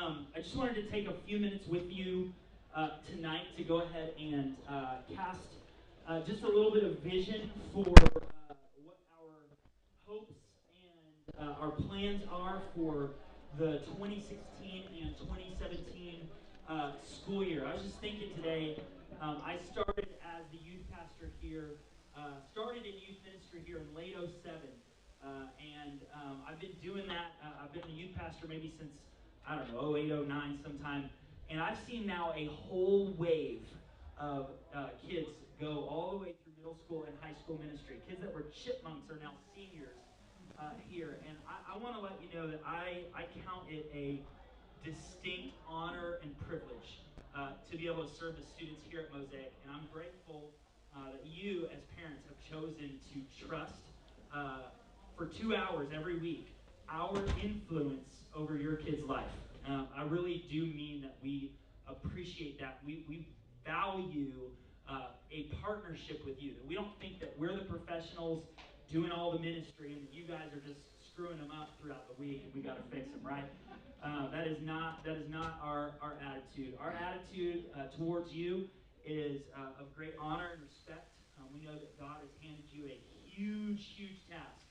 I just wanted to take a few minutes with you tonight to go ahead and cast just a little bit of vision for what our hopes and our plans are for the 2016 and 2017 school year. I was just thinking today, I started as the youth pastor here, started in youth ministry here in late '07. And I've been doing that. I've been the youth pastor maybe since, I don't know, '08, '09 sometime. And I've seen now a whole wave of kids go all the way through middle school and high school ministry. Kids that were chipmunks are now seniors here. And I want to let you know that I count it a distinct honor and privilege to be able to serve the students here at Mosaic. And I'm grateful that you, as parents, have chosen to trust for 2 hours every week our influence over your kid's life. I really do mean that we appreciate that. We value a partnership with you. That we don't think that we're the professionals doing all the ministry and that you guys are just screwing them up throughout the week and we got to fix them, right? That is not our attitude. Our attitude towards you is of great honor and respect. We know that God has handed you a huge task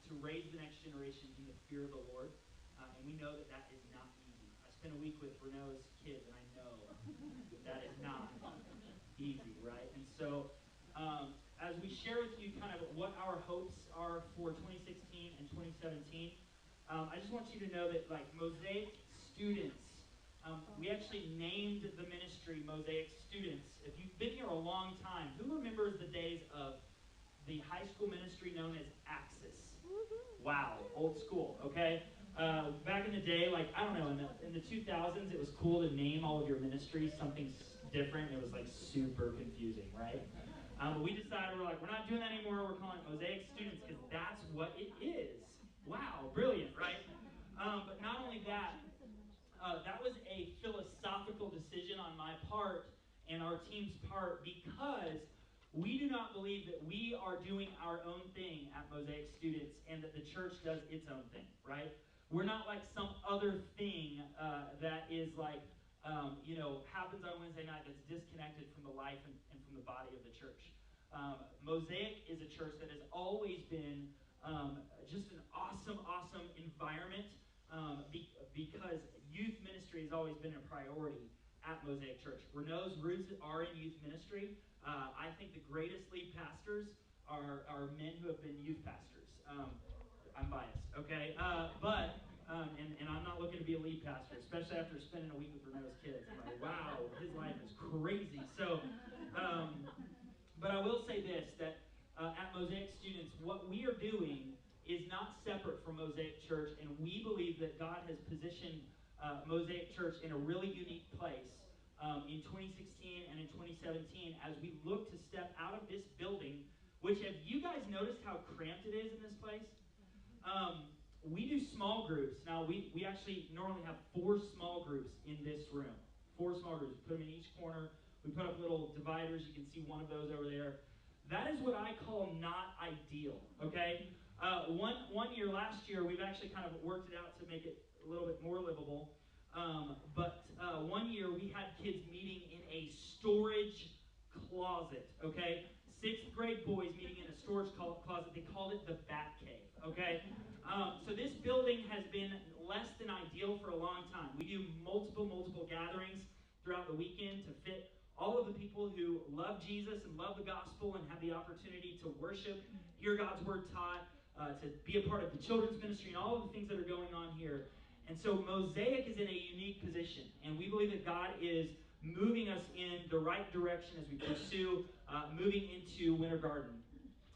to raise the next generation in the fear of the Lord. And we know that that is not easy. I spent a week with Renault's kids, and I know that is not easy, right? And so as we share with you kind of what our hopes are for 2016 and 2017, I just want you to know that, like, Mosaic Students, we actually named the ministry Mosaic Students. If you've been here a long time, who remembers the days of the high school ministry known as Axis? Wow, old school, okay? Back in the day, like, I don't know, in the 2000s, it was cool to name all of your ministries something different. It was, like, super confusing, right? But we decided, we're not doing that anymore. We're calling it Mosaic Students because that's what it is. Wow, brilliant, right? But not only that, that was a philosophical decision on my part and our team's part because we do not believe that we are doing our own thing at Mosaic Students and that the church does its own thing, right? We're not like some other thing that is like, happens on Wednesday night that's disconnected from the life and from the body of the church. Mosaic is a church that has always been just an awesome environment because youth ministry has always been a priority at Mosaic Church. Renault's roots are in youth ministry. I think the greatest lead pastors are men who have been youth pastors. I'm biased, okay? But I'm not looking to be a lead pastor, especially after spending a week with Renault's kids. I'm like, wow, his life is crazy. So, but I will say this, that at Mosaic Students, what we are doing is not separate from Mosaic Church, and we believe that God has positioned Mosaic Church in a really unique place in 2016 and in 2017 as we look to step out of this building, which, have you guys noticed how cramped it is in this place? We do small groups. Now, we actually normally have 4 small groups in this room. 4 small groups. Put them in each corner. We put up little dividers. You can see one of those over there. That is what I call not ideal, okay? One year, last year, we've actually kind of worked it out to make it a little bit more livable. But one year, we had kids meeting in a storage closet, okay? 6th grade boys meeting in a storage closet. They called it the Bat Cave, okay? So this building has been less than ideal for a long time. We do multiple gatherings throughout the weekend to fit all of the people who love Jesus and love the gospel and have the opportunity to worship, hear God's word taught, to be a part of the children's ministry and all of the things that are going on here. And so Mosaic is in a unique position, and we believe that God is moving us in the right direction as we pursue moving into Winter Garden.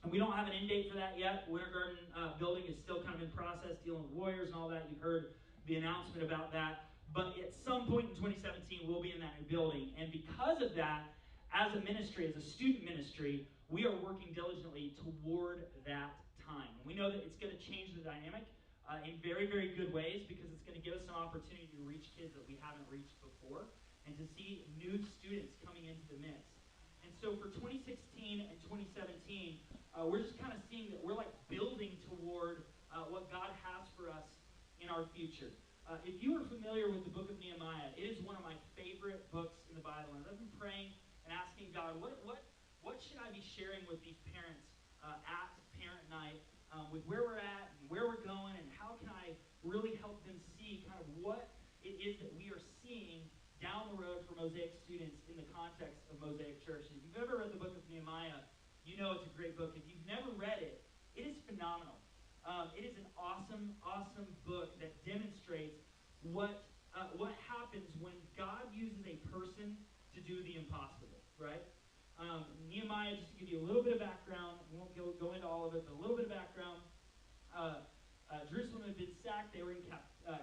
And we don't have an end date for that yet. Winter Garden building is still kind of in process, dealing with lawyers and all that. You've heard the announcement about that. But at some point in 2017, we'll be in that new building. And because of that, as a ministry, as a student ministry, we are working diligently toward that time. And we know that it's going to change the dynamic in very good ways because it's going to give us an opportunity to reach kids that we haven't reached before and to see new students coming into the mix. And so for 2016 and 2017, we're just kind of seeing that we're like building toward what God has for us in our future. if you are familiar with the book of Nehemiah, it is one of my favorite books in the Bible. And I've been praying and asking God, what should I be sharing with these parents at parent night, with where we're at and where we're going, and how can I really help them see kind of what it is that we are seeing down the road for Mosaic students in the context of Mosaic Church. And if you've ever read the book of Nehemiah, you know it's a great book. If you've never read it, it is phenomenal. It is an awesome, awesome book that demonstrates what happens when God uses a person to do the impossible, right? Nehemiah, just to give you a little bit of background, we won't go into all of it, but a little bit of background. Jerusalem had been sacked. They were in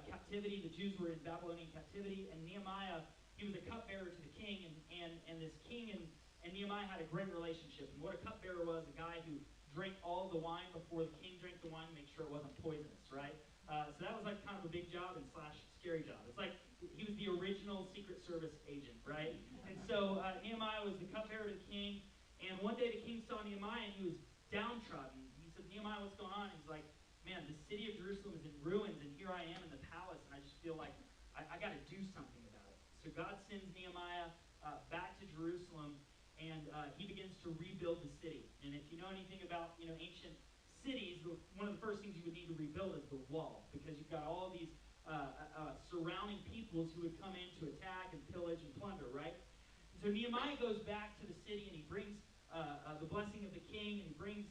captivity. The Jews were in Babylonian captivity. And Nehemiah, he was a cupbearer to the king. And this king and Nehemiah had a great relationship. And what a cupbearer was, a guy who drank all the wine before the king drank the wine to make sure it wasn't poisonous, right? So that was like kind of a big job and / scary job. It's like he was the original Secret Service agent, right? And so Nehemiah was the cupbearer to the king. And one day the king saw Nehemiah and he was downtrodden. He said, Nehemiah, what's going on? He's like, man, the city of Jerusalem is in ruins, and here I am in the palace, and I just feel like I got to do something about it. So God sends Nehemiah back to Jerusalem, and he begins to rebuild the city. And if you know anything about ancient cities, one of the first things you would need to rebuild is the wall, because you've got all these surrounding peoples who would come in to attack and pillage and plunder, right? And so Nehemiah goes back to the city, and he brings the blessing of the king, and he brings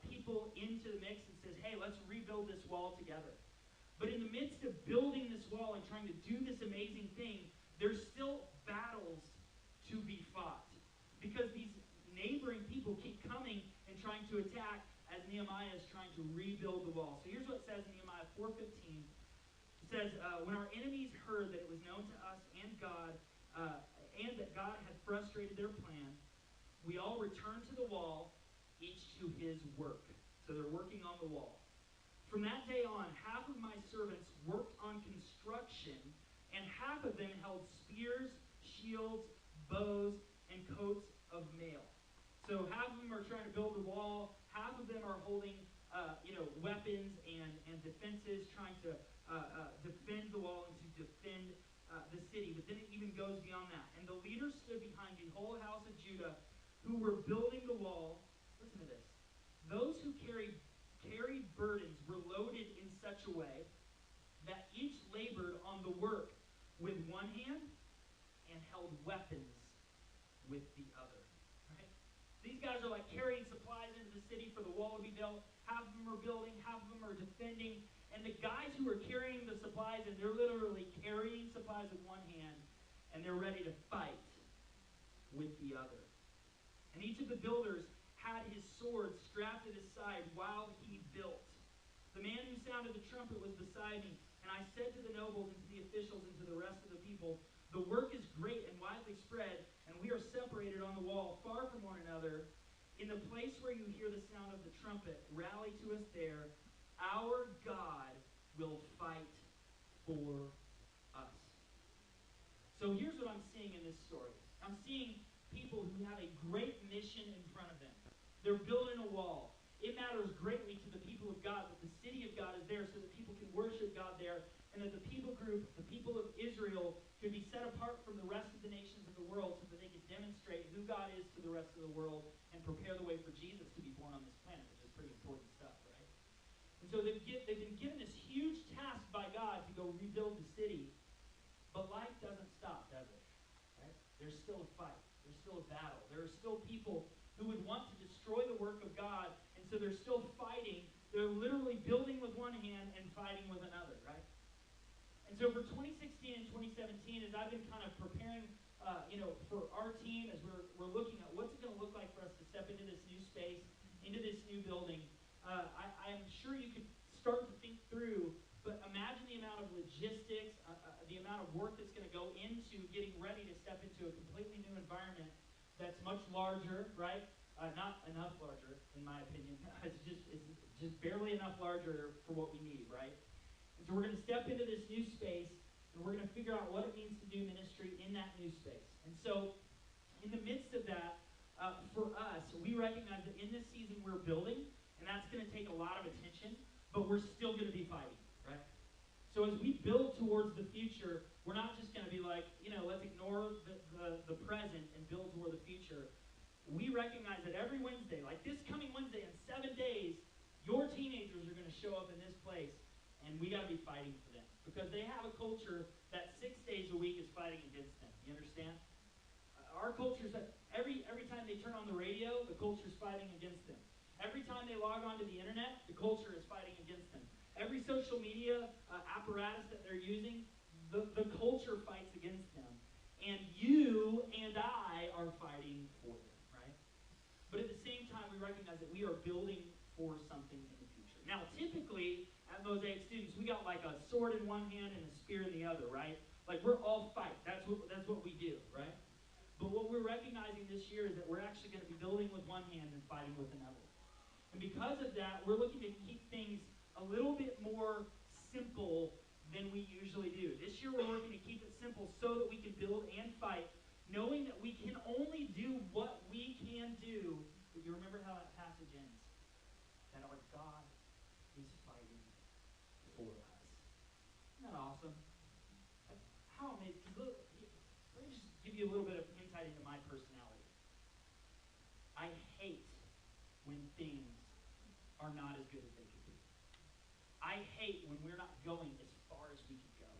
people into the mix and says, hey, let's rebuild this wall together. But in the midst of building this wall and trying to do this amazing thing, there's still battles to be fought, because these neighboring people keep coming and trying to attack as Nehemiah is trying to rebuild the wall. So here's what it says in Nehemiah 4:15. It says, when our enemies heard that it was known to us and God, and that God had frustrated their plan, we all returned to the wall, each to his work. So they're working on the wall. From that day on, half of my servants worked on construction, and half of them held spears, shields, bows, and coats of mail. So half of them are trying to build the wall, half of them are holding weapons and defenses, trying to defend the wall and to defend the city. But then it even goes beyond that. And the leaders stood behind the whole house of Judah who were building the wall. Listen to this. Those who carried burdens were loaded in such a way that each labored on the work with one hand and held weapons with the other. Right? These guys are like carrying supplies into the city for the wall to be built. Half of them are building, half of them are defending. And the guys who are carrying the supplies, and they're literally carrying supplies with one hand, and they're ready to fight with the other. And each of the builders had his sword strapped at his side while he built. The man who sounded the trumpet was beside me, and I said to the nobles and to the officials and to the rest of the people, the work is great and widely spread, and we are separated on the wall, far from one another. In the place where you hear the sound of the trumpet, rally to us there. Our God will fight for us. So here's what I'm seeing in this story. I'm seeing people who have a great mission in front of them. They're building a wall. It matters greatly to the people of God that the city of God is there so that people can worship God there, and that the people group, the people of Israel, could be set apart from the rest of the nations of the world so that they could demonstrate who God is to the rest of the world and prepare the way for Jesus to be born on this planet, which is pretty important stuff, right? And so they've been given this huge task by God to go rebuild the city, but life doesn't stop, does it? Right? There's still a fight. There's still a battle. There are still people who would want to destroy the work of God, and so they're still fighting. They're literally building with one hand and fighting with another, right? And so for 2016 and 2017, as I've been kind of preparing, for our team, as we're looking at what's it going to look like for us to step into this new space, into this new building, I'm sure you could start to think through, but imagine the amount of logistics, the amount of work that's going to go into getting ready to step into a completely new environment that's much larger, right? Not enough larger, in my opinion. It's just barely enough larger for what we need, right? And so we're going to step into this new space, and we're going to figure out what it means to do ministry in that new space. And so in the midst of that, for us, we recognize that in this season we're building, and that's going to take a lot of attention, but we're still going to be fighting, right? So So as we build towards the future, we're not just going to be like, let's ignore the present and build toward the future. We recognize that every Wednesday, like this coming Wednesday in 7 days, your teenagers are going to show up in this place, and we got to be fighting for them because they have a culture that 6 days a week is fighting against them. You understand? Our culture is that every time they turn on the radio, the culture is fighting against them. Every time they log onto the internet, the culture is fighting against them. Every social media apparatus that they're using, the culture fights against them. And you and I are fighting for them, right? But at the same time, we recognize that we are building for something in the future. Now, typically, at Mosaic Students, we got like a sword in one hand and a spear in the other, right? Like, we're all fight. That's what we do, right? But what we're recognizing this year is that we're actually going to be building with one hand and fighting with another. And because of that, we're looking to keep things a little bit more simple than we usually do. This year we're working to keep it simple so that we can build and fight, knowing that we can only do what we can do. But you remember how that passage ends? That our God is fighting for us. Isn't that awesome? How amazing. Let me just give you a little bit of insight into my personality. I hate when things are not as good as they could be. I hate when we're not going as far as we could go.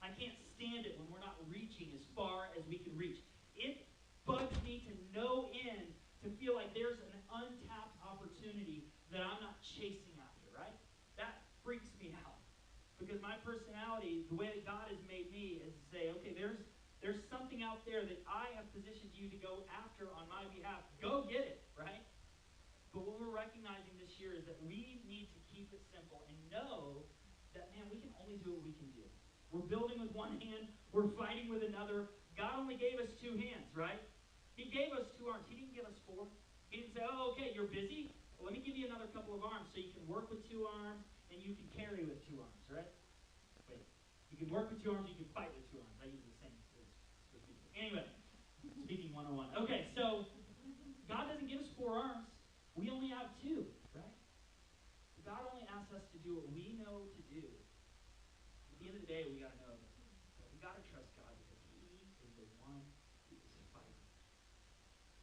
I can't stand it when we're not reaching as far as we can reach. It bugs me to no end to feel like there's an untapped opportunity that I'm not chasing after, right? That freaks me out. Because my personality, the way that God has made me, is to say, okay, there's something out there that I have positioned you to go after on my behalf. Go get it, right? But what we're recognizing this year is that we need to keep it simple and know that, man, we can only do what we can do. We're building with one hand. We're fighting with another. God only gave us 2 hands, right? He gave us 2 arms. He didn't give us 4. He didn't say, oh, okay, you're busy? Well, let me give you another couple of arms so you can work with 2 arms and you can carry with 2 arms, right? Wait. You can work with 2 arms. You can fight with 2 arms. I use the same as people. Anyway, speaking 101. Okay, so God doesn't give us 4 arms. We only have 2, right? God only asks us to do what we know to do. At the end of the day, we got to know that we got to trust God because He is the one who is fighting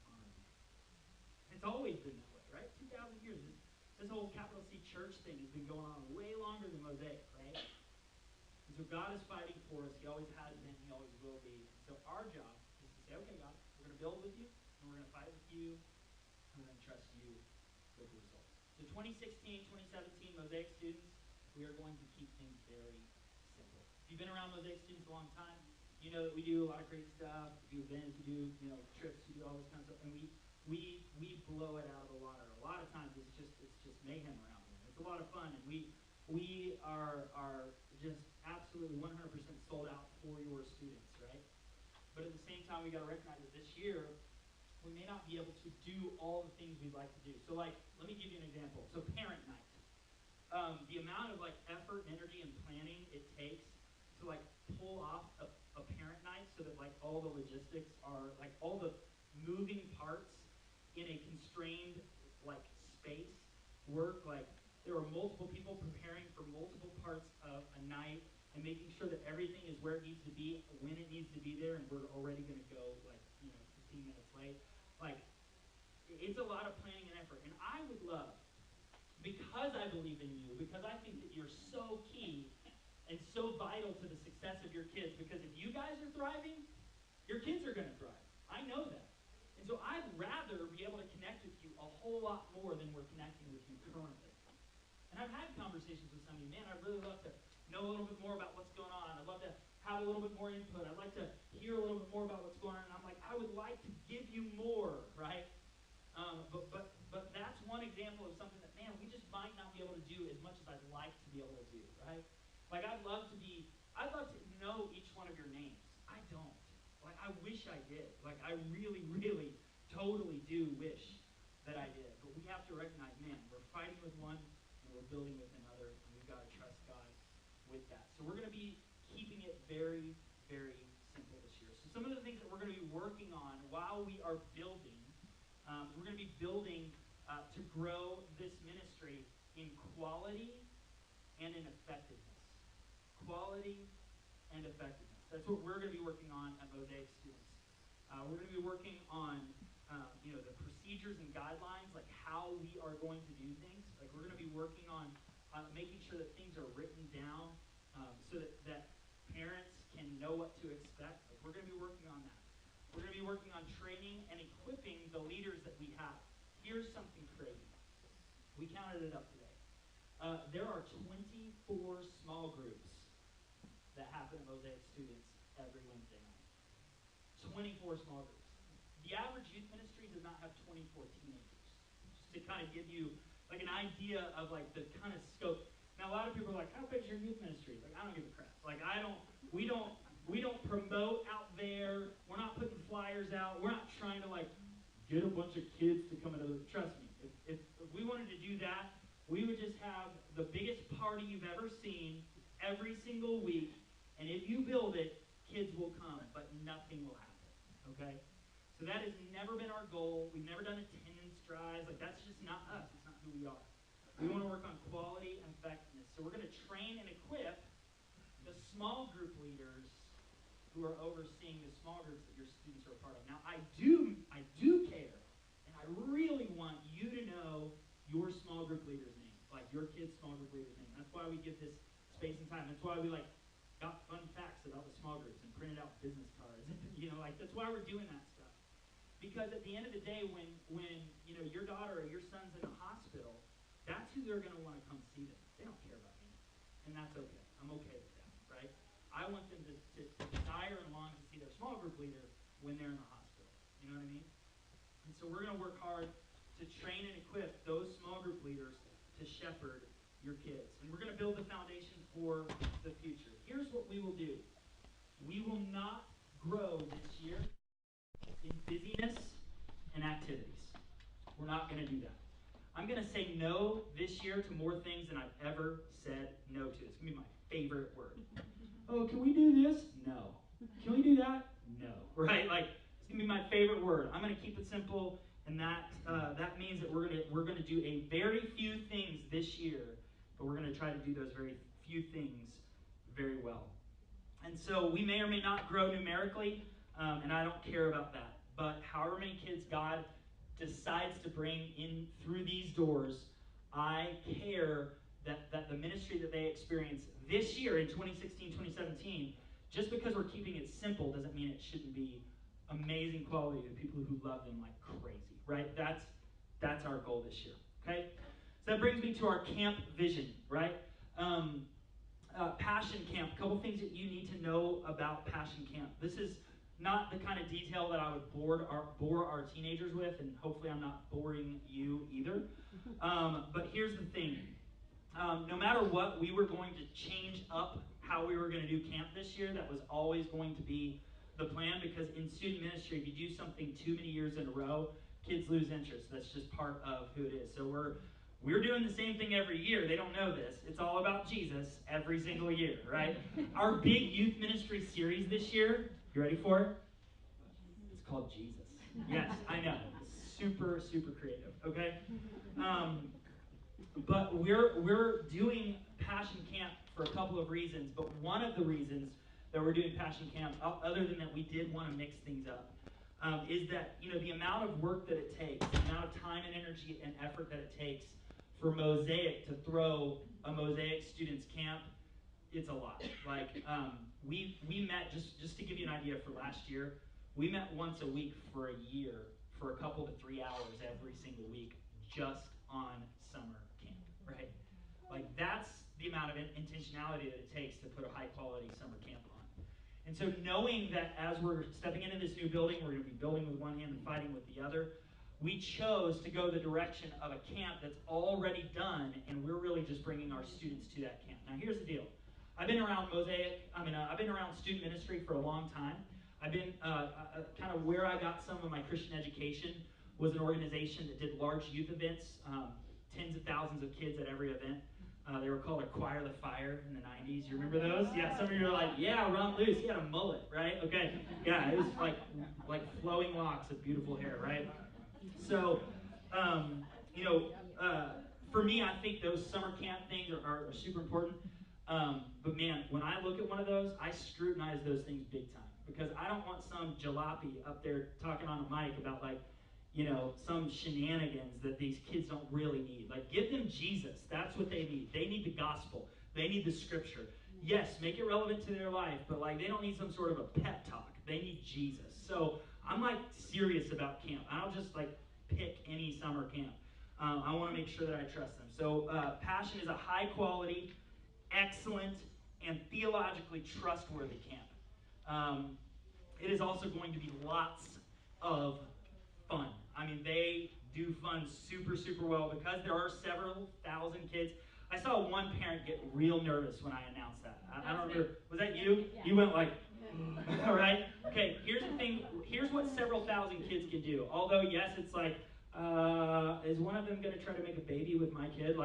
on our behalf. It's always been that way, right? 2,000 years. This whole capital C church thing has been going on way longer than Mosaic, right? And so God is fighting for us. He always has been. He always will be. And so our job is to say, okay, God, we're going to build with you, and we're going to fight with you, and we're going to trust you with the results. So 2016, 2017, Mosaic Students, we are going to keep things very simple. If you've been around Mosaic Students a long time, you know that we do a lot of crazy stuff. We do events, we do trips, we do all this kind of stuff, and we blow it out of the water. A lot of times it's just mayhem around here. It's a lot of fun, and we are just absolutely 100% sold out for your students, right? But at the same time, we got to recognize that this year we may not be able to do all the things we'd like to do. So, like, let me give you an example. So, parent night. The amount of, like, effort and energy and planning it takes to, like, pull off a parent night so that, like, all the logistics are, like, all the moving parts in a constrained, like, space work. Like, there are multiple people preparing for multiple parts of a night and making sure that everything is where it needs to be, when it needs to be there, and we're already going to go, like, 15 minutes late. Like, it's a lot of planning and effort. And I would love, because I believe in you, because I think that you're so key and so vital to the success of your kids, because if you guys are thriving, your kids are going to thrive. I know that. And so I'd rather be able to connect with you a whole lot more than we're connecting with you currently. And I've had conversations with some of you, man, I'd really love to know a little bit more about what's going on. I'd love to have a little bit more input. I'd like to hear a little bit more about what's going on. And I'm like, I would like to give you more, right? But that's one example of something that, man, we just might not be able to do as much as I'd like to be able to do, right? Like, I'd love to know each one of your names. I don't. Like, I wish I did. Like, I really, really, totally do wish that I did. But we have to recognize, man, we're fighting with one and we're building with another, and we've got to trust God with that. So we're going to be keeping it very, very simple this year. So some of the things that we're going to be working on while we are building, we're going to be building to grow this ministry in quality and in effectiveness. quality and effectiveness. That's what we're going to be working on at Mosaic Students. We're going to be working on the procedures and guidelines, like how we are going to do things. Like we're going to be working on making sure that things are written down so that parents can know what to expect. Like we're going to be working on that. We're going to be working on training and equipping the leaders that we have. Here's something crazy. We counted it up today. There are 24 small groups that happen at Mosaic Students every Wednesday night. 24 small groups. The average youth ministry does not have 24 teenagers. Just to kind of give you like an idea of like the kind of scope. Now a lot of people are like, how big is your youth ministry? Like I don't give a crap. Like we don't promote out there. We're not putting flyers out. We're not trying to like get a bunch of kids to come into. Trust me, if we wanted to do that, we would just have the biggest party you've ever seen every single week, and if you build it, kids will come, but nothing will happen, okay? So that has never been our goal. We've never done attendance drives. Like, that's just not us. It's not who we are. We want to work on quality and effectiveness. So we're going to train and equip the small group leaders who are overseeing the small groups that your students are a part of. Now, I do care, and I really want you to know your small group leader's name, like your kid's small group leader's name. That's why we give this space and time. That's why we got fun facts about the small groups and printed out business cards. That's why we're doing that stuff. Because at the end of the day, when your daughter or your son's in the hospital, that's who they're going to want to come see them. They don't care about me, and that's okay. I'm okay with that, right? I want them to desire and long to see their small group leader when they're in the hospital. You know what I mean? And so we're going to work hard to train and equip those small group leaders to shepherd your kids. And we're going to build the foundation for the future. Here's what we will do. We will not grow this year in busyness and activities. We're not going to do that. I'm going to say no this year to more things than I've ever said no to. It's going to be my favorite word. Oh, can we do this? No. Can we do that? No. Right? Like, it's going to be my favorite word. I'm going to keep it simple. And that means that we're going to do a very few things this year, but we're going to try to do those very few things very well. And so we may or may not grow numerically, and I don't care about that. But however many kids God decides to bring in through these doors, I care that the ministry that they experience this year in 2016, 2017, just because we're keeping it simple doesn't mean it shouldn't be amazing quality to people who love them like crazy, right? That's our goal this year, okay? So that brings me to our camp vision, right? Passion Camp, a couple things that you need to know about Passion Camp. This is not the kind of detail that I would bore our teenagers with, and hopefully I'm not boring you either. But here's the thing. No matter what, we were going to change up how we were going to do camp this year. That was always going to be the plan, because in student ministry, if you do something too many years in a row, kids lose interest. That's just part of who it is. So we're doing the same thing every year. They don't know this. It's all about Jesus every single year, right? Our big youth ministry series this year, you ready for it? It's called Jesus. Yes, I know. Super, super creative, okay? But we're doing Passion Camp for a couple of reasons, but one of the reasons that we're doing Passion Camp, other than that we did want to mix things up, is that the amount of work that it takes, the amount of time and energy and effort that it takes for Mosaic to throw a Mosaic Students camp, it's a lot. Like we met, just to give you an idea, for last year, we met once a week for a year for a couple to 3 hours every single week just on summer camp, right? Like that's the amount of intentionality that it takes to put a high quality summer camp on. And so knowing that as we're stepping into this new building, we're going to be building with one hand and fighting with the other, we chose to go the direction of a camp that's already done, and we're really just bringing our students to that camp. Now here's the deal. I've been around I've been around student ministry for a long time. I've been kind of where I got some of my Christian education was an organization that did large youth events, tens of thousands of kids at every event. They were called Acquire the Fire in the 90s. You remember those? Yeah, some of you are like, yeah, Ron Luce, he had a mullet, right? Okay, yeah, it was like flowing locks of beautiful hair, right? So, for me, I think those summer camp things are super important. But man, when I look at one of those, I scrutinize those things big time. Because I don't want some jalopy up there talking on a mic about some shenanigans that these kids don't really need. Like, give them Jesus. That's what they need. They need the gospel. They need the scripture. Yes, make it relevant to their life, but they don't need some sort of a pep talk. They need Jesus. So I'm serious about camp. I don't just pick any summer camp. I want to make sure that I trust them. So Passion is a high quality, excellent, and theologically trustworthy camp. It is also going to be lots of fun. I mean, they do fun super, super well because there are several thousand kids. I saw one parent get real nervous when I announced that. I don't remember. Was that you? Yeah. You went all right? Okay, here's the thing. Here's what several thousand kids can do. Although, yes, it's is one of them going to try to make a baby with my kid?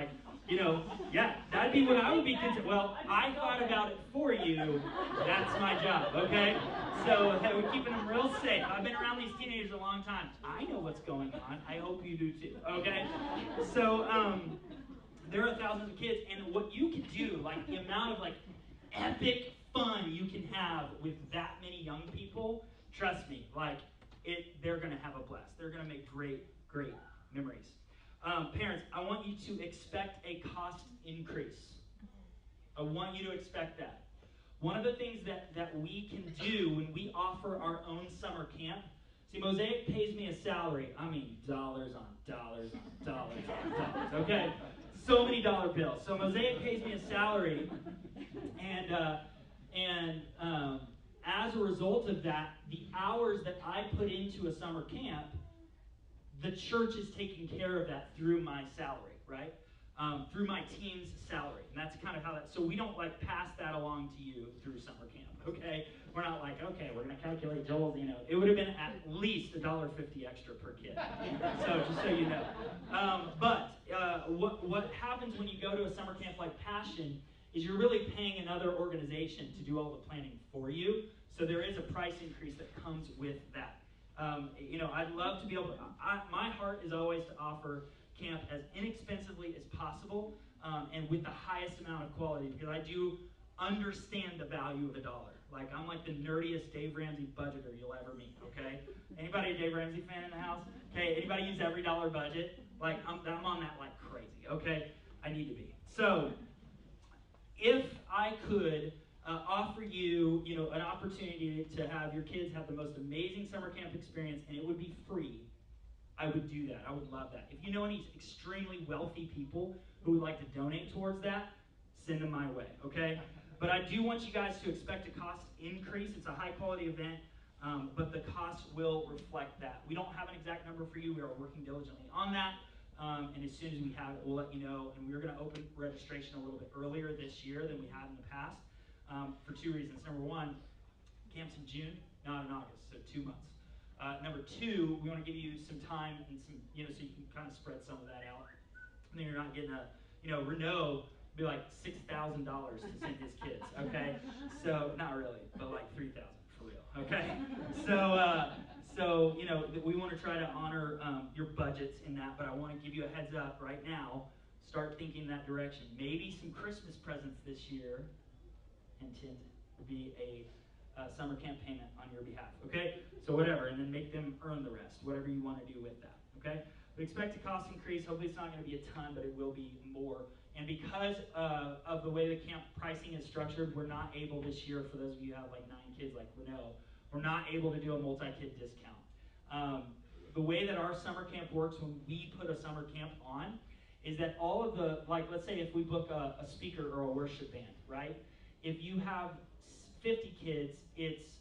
Yeah, that'd be what I would be concerned. Well, I thought about it for you. That's my job, okay? So we're keeping them real safe. I've been around these teenagers a long time. I know what's going on. I hope you do too, okay? So there are thousands of kids, and what you can do, the amount of epic fun you can have with that many young people, trust me, they're going to have a blast. They're going to make great memories. Parents, I want you to expect a cost increase. I want you to expect that. One of the things that we can do when we offer our own summer camp, see, Mosaic pays me a salary. I mean, dollars on dollars on dollars on dollars, okay? So many dollar bills. So Mosaic pays me a salary, and as a result of that, the hours that I put into a summer camp, the church is taking care of that through my salary, right? Through my team's salary. And that's kind of how that, so we don't pass that along to you through summer camp, okay? We're not okay, we're going to calculate Joel's, it would have been at least $1.50 extra per kid. So just so you know. But what happens when you go to a summer camp like Passion is you're really paying another organization to do all the planning for you. So there is a price increase that comes with that. I'd love to be able to, my heart is always to offer camp as inexpensively as possible and with the highest amount of quality, because I do understand the value of a dollar. I'm the nerdiest Dave Ramsey budgeter you'll ever meet, okay? Anybody a Dave Ramsey fan in the house? Okay, anybody use every dollar budget? I'm on that crazy, okay? I need to be. So, if I could offer you, an opportunity to have your kids have the most amazing summer camp experience, and it would be free, I would do that. I would love that. If you know any extremely wealthy people who would like to donate towards that, send them my way, okay? But I do want you guys to expect a cost increase. It's a high-quality event, but the cost will reflect that. We don't have an exact number for you. We are working diligently on that, and as soon as we have it, we'll let you know. And we're going to open registration a little bit earlier this year than we have in the past. For two reasons. Number one, camp's in June, not in August, so 2 months. Number two, we want to give you some time and some, so you can kind of spread some of that out. And then you're not getting Renault be $6,000 to send his kids, okay? So, not really, but $3,000 for real, okay? So we want to try to honor your budgets in that, but I want to give you a heads up right now. Start thinking that direction. Maybe some Christmas presents this year. Intent to be a summer camp payment on your behalf, okay? So whatever, and then make them earn the rest, whatever you want to do with that, okay? We expect a cost increase. Hopefully it's not going to be a ton, but it will be more. And because of the way the camp pricing is structured, we're not able this year, for those of you who have 9 kids like Renault, we're not able to do a multi-kid discount. The way that our summer camp works when we put a summer camp on is that all of the, let's say if we book a speaker or a worship band, right? If you have 50 kids, it's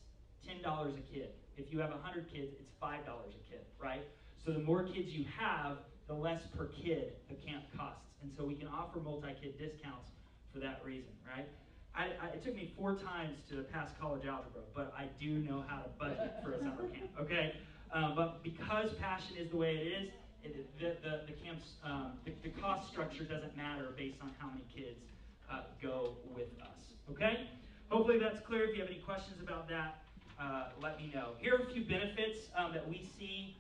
$10 a kid. If you have 100 kids, it's $5 a kid, right? So the more kids you have, the less per kid the camp costs. And so we can offer multi-kid discounts for that reason, right? It took me 4 times to pass college algebra, but I do know how to budget for a summer camp, okay? But because Passion is the way it is, the camp's, the cost structure doesn't matter based on how many kids go with us. Okay? Hopefully that's clear. If you have any questions about that, let me know. Here are a few benefits that we see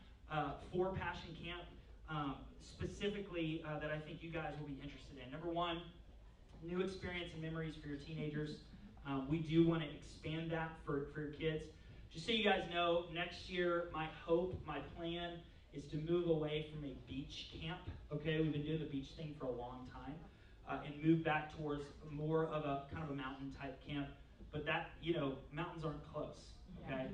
for Passion Camp, specifically that I think you guys will be interested in. Number one, new experience and memories for your teenagers. We do want to expand that for your kids. Just so you guys know, next year, my hope, my plan is to move away from a beach camp. Okay, we've been doing the beach thing for a long time, and move back towards more of a kind of a mountain type camp. But that, mountains aren't close. Okay,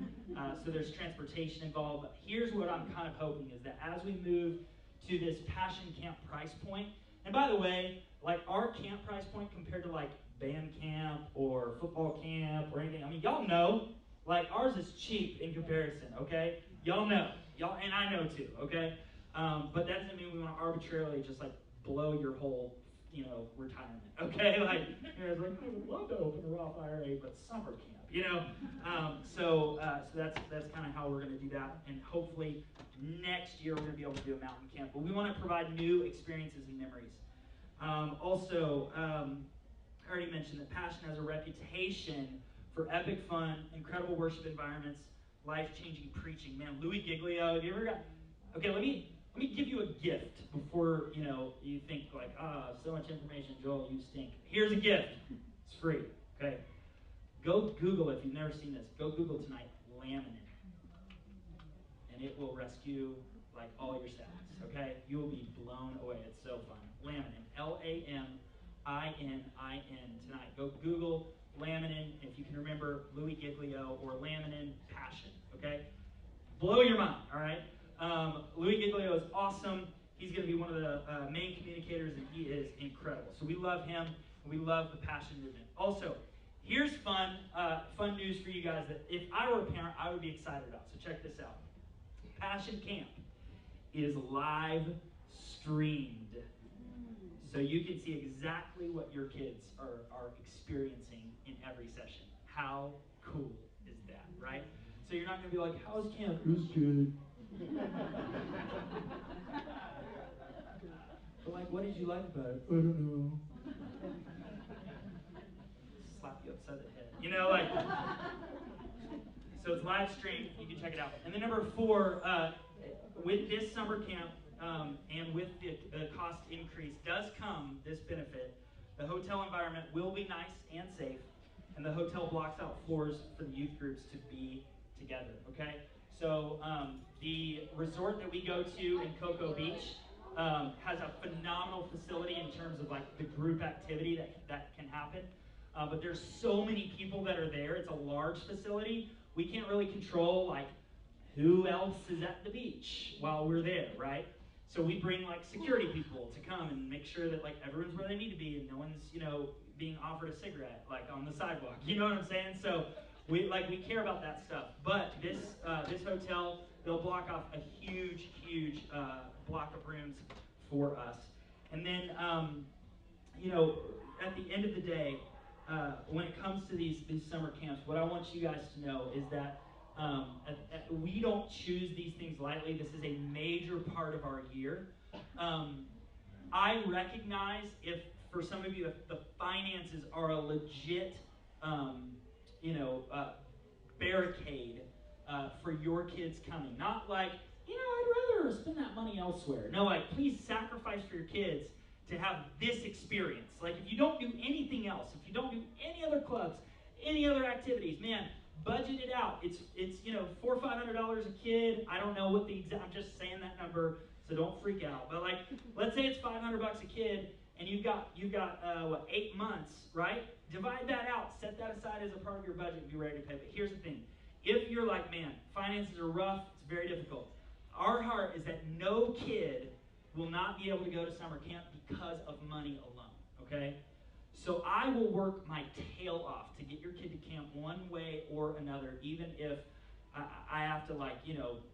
so there's transportation involved. But here's what I'm kind of hoping is that as we move to this Passion Camp price point, and by the way, like our camp price point compared to like band camp or football camp or anything, I mean, y'all know, like ours is cheap in comparison, okay? Y'all know, and I know too, okay? But that doesn't mean we want to arbitrarily just like blow your whole, retirement, okay? Like, it's like, I would love to open a Roth IRA, but summer camp, So that's kind of how we're going to do that, and hopefully next year we're going to be able to do a mountain camp. But we want to provide new experiences and memories. I already mentioned that Passion has a reputation for epic fun, incredible worship environments, life-changing preaching. Man, Louis Giglio, have you ever got... Okay, let me give you a gift before, you think like, so much information, Joel, you stink. Here's a gift. It's free, okay? Go Google, if you've never seen this, go Google tonight, laminin. And it will rescue, like, all your sadness, okay? You will be blown away. It's so fun. Laminin, Laminin tonight. Go Google laminin, if you can remember Louis Giglio, or laminin passion, okay? Blow your mind, all right? Louis Giglio is awesome. He's going to be one of the main communicators, and he is incredible. So we love him, and we love the Passion movement. Also, here's fun news for you guys that if I were a parent, I would be excited about. So check this out. Passion Camp is live streamed. So you can see exactly what your kids are experiencing in every session. How cool is that, right? So you're not going to be like, how's camp? It was good. But like, what did you like about it? I don't know. Slap you upside the head. So it's live streamed. You can check it out. And then number 4, with this summer camp, and with the cost increase does come this benefit. The hotel environment will be nice and safe, and the hotel blocks out floors for the youth groups to be together, okay? So the resort that we go to in Cocoa Beach has a phenomenal facility in terms of like the group activity that can happen. But there's so many people that are there. It's a large facility. We can't really control like who else is at the beach while we're there, right? So we bring like security people to come and make sure that like everyone's where they need to be and no one's, being offered a cigarette like on the sidewalk. You know what I'm saying? So we care about that stuff. But this hotel, they'll block off a huge block of rooms for us. And then at the end of the day, when it comes to these summer camps, what I want you guys to know is that we don't choose these things lightly. This is a major part of our year. I recognize if, for some of you, the finances are a legit, barricade for your kids coming. Not like, I'd rather spend that money elsewhere. No, like, please sacrifice for your kids to have this experience. Like, if you don't do anything else, if you don't do any other clubs, any other activities, man, budget it out. It's $400 or $500 a kid. I don't know what the exact. I'm just saying that number, so don't freak out. But like, let's say it's $500 a kid, and you've got 8 months, right? Divide that out. Set that aside as a part of your budget and be ready to pay. But here's the thing: if you're like, man, finances are rough, it's very difficult. Our heart is that no kid will not be able to go to summer camp because of money alone. Okay. So I will work my tail off to get your kid to camp one way or another, even if I have to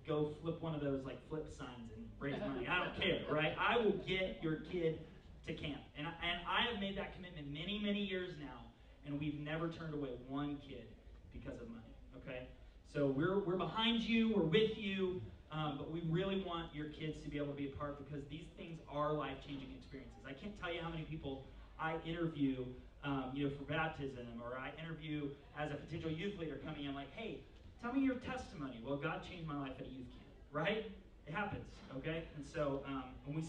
go flip one of those flip signs and raise money. I don't care, right? I will get your kid to camp. And I have made that commitment many, many years now, and we've never turned away one kid because of money, okay? So we're behind you, we're with you, but we really want your kids to be able to be a part because these things are life-changing experiences. I can't tell you how many people I interview, for baptism, or I interview as a potential youth leader coming in like, hey, tell me your testimony. Well, God changed my life at a youth camp, right? It happens, okay? And so when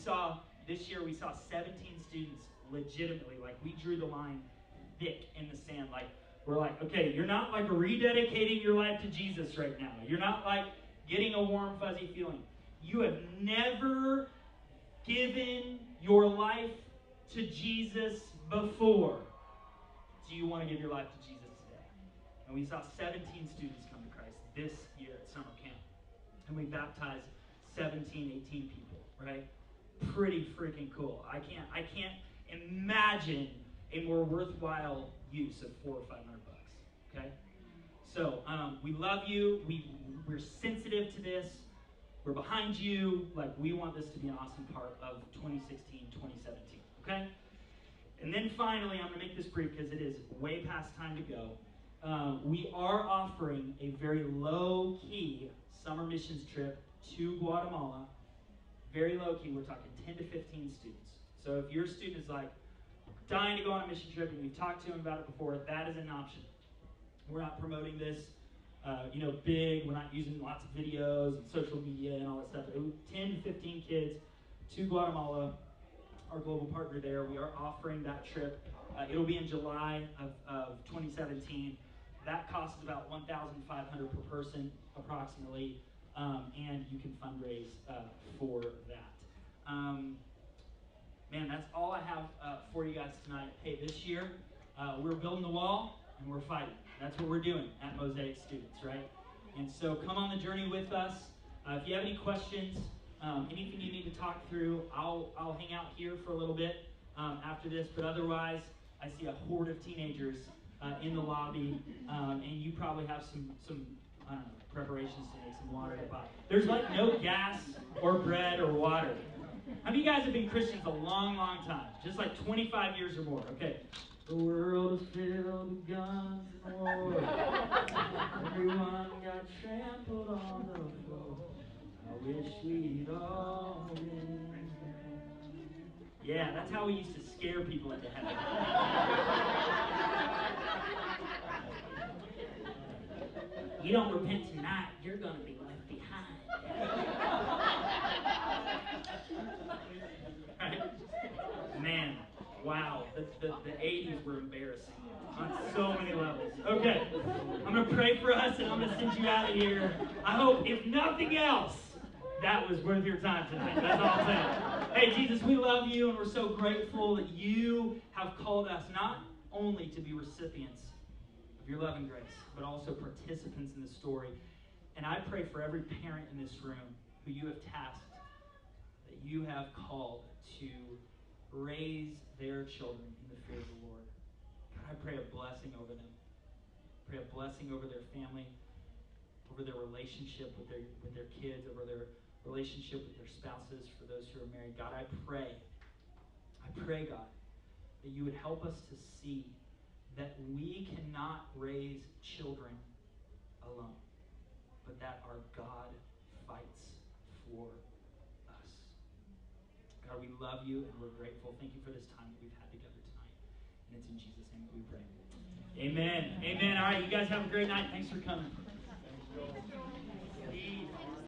this year we saw 17 students legitimately. Like, we drew the line thick in the sand. Like, we're like, okay, you're not like rededicating your life to Jesus right now. You're not like getting a warm, fuzzy feeling. You have never given your life to Jesus before. Do you want to give your life to Jesus today? And we saw 17 students come to Christ this year at summer camp. And we baptized 17, 18 people, right? Pretty freaking cool. I can't imagine a more worthwhile use of $400 or $500, okay? So we love you. We're sensitive to this. We're behind you. Like, we want this to be an awesome part of 2016, 2017, okay? And then finally, I'm going to make this brief because it is way past time to go. We are offering a very low-key summer missions trip to Guatemala. Very low-key. We're talking 10 to 15 students. So if your student is like dying to go on a mission trip and you've talked to them about it before, that is an option. We're not promoting this, big. We're not using lots of videos and social media and all that stuff. 10 to 15 kids to Guatemala. Our global partner there. We are offering that trip. It'll be in July of 2017. That costs about $1,500 per person, approximately, and you can fundraise for that. Man, that's all I have for you guys tonight. Hey, this year, we're building the wall and we're fighting. That's what we're doing at Mosaic Students, right? And so come on the journey with us. If you have any questions, anything you need to talk through, I'll hang out here for a little bit after this. But otherwise, I see a horde of teenagers in the lobby, and you probably have some I don't know, preparations to make some water to buy. There's like no gas or bread or water. How many of you guys have been Christians a long, long time? Just like 25 years or more. Okay. The world is filled with guns and war. Everyone got trampled on the floor. I wish we'd all been. Yeah, that's how we used to scare people into heaven. You don't repent tonight, you're going to be left behind. Right? Man, wow. The 80s were embarrassing on so many levels. Okay, I'm going to pray for us and I'm going to send you out of here. I hope, if nothing else, that was worth your time tonight. That's all I'm saying. Hey, Jesus, we love you and we're so grateful that you have called us not only to be recipients of your love and grace, but also participants in the story. And I pray for every parent in this room who you have tasked, that you have called to raise their children in the fear of the Lord. God, I pray a blessing over them. Pray a blessing over their family, over their relationship with their kids, over their relationship with their spouses, for those who are married. God, I pray, God, that you would help us to see that we cannot raise children alone, but that our God fights for us. God, we love you and we're grateful. Thank you for this time that we've had together tonight. And it's in Jesus' name that we pray. Amen. Amen. All right, you guys have a great night. Thanks for coming.